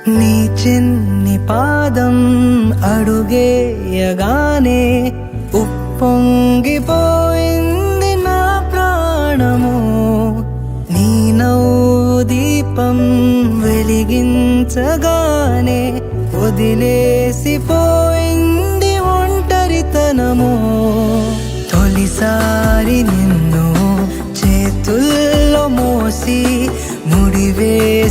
నీ చిన్ని పాదం అడుగేయగానే ఉప్పొంగిపోయింది నా ప్రాణము. నీ నవ్వు దీపం వెలిగించగానే వదిలేసిపోయింది ఒంటరితనము. తొలిసారి నిన్ను చేతుల్లో మోసి ముడివేసుకున్నాను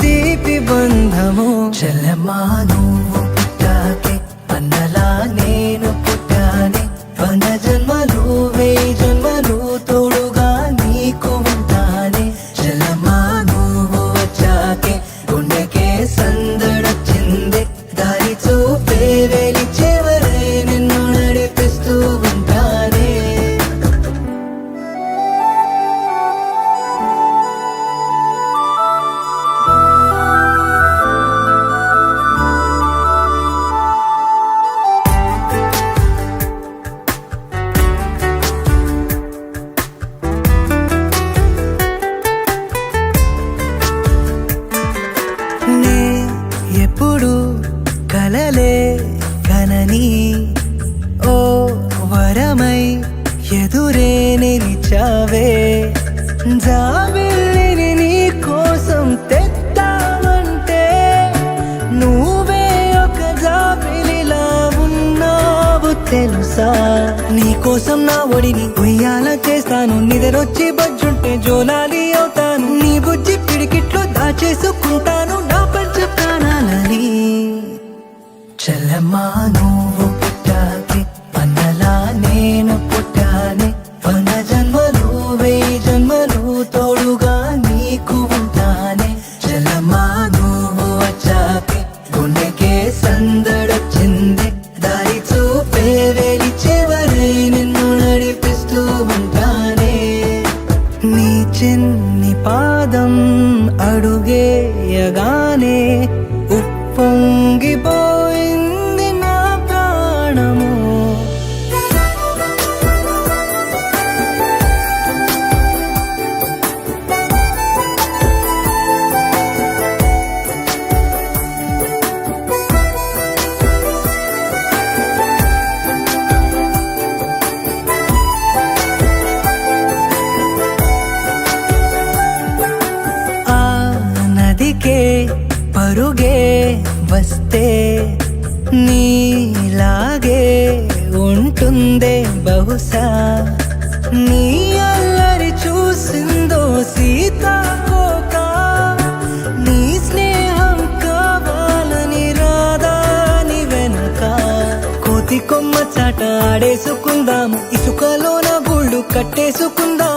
తీపి బంధము. చెల్లెమ్మా నువ్వు పుట్టాకే అన్నలా నేను పుట్టానే. 100 జన్మలు 1000 జన్మలు తోడుగా నీకు ఉంటానే. చెల్లెమ్మా నువ్వు వచ్చాకే గుండెకే సందడొచ్చిందే. దారి చూపే వెలి చివరై నిన్ను నడిపిస్తూ ఉంటానే. నే ఎప్పుడు కలలే కనని ఓ వరమై ఎదురే నిలిచావే. జాబిల్లిని నీ కోసం తెత్తామంటే నువ్వే ఒక జాబిలిలా ఉన్నావు తెలుసా. నీ కోసం నా ఒడిని ఉయ్యాల చేస్తాను. నిద్రొచ్చి బజ్జుంటే జోలాలి అవుతాను. నీ బుజ్జి పిడికిట్లో దాచేసుకుంటాను నా పంచ ప్రాణాలని. చెల్లెమ్మా నువ్వు పుట్టాకే అన్నలా నేను పుట్టానే. 100 జన్మలు 1000 జన్మలు తోడుగా నీకు ఉంటానే. చెల్లెమ్మా నువ్వు వచ్చాకే గుండెకే సందడొచ్చింది. దారి చూపే వెలి చివరై నిన్ను నడిపిస్తూ ఉంటానే. నీ చిన్ని పాదం అడుగేయగానే ఉప్పొంగిపోయింది నా ప్రాణము. ఆ నదికే పరుగే వస్తే నీలాగే ఉంటుందే బహుశా. నీ అల్లరి చూసిందో సీతాకోక. నీ స్నేహం కావాలని రాదాని వెనక. కోతి కొమ్మ చాట ఆడేసుకుందాము. ఇసుకలోన గుళ్ళు కట్టేసుకుందాం.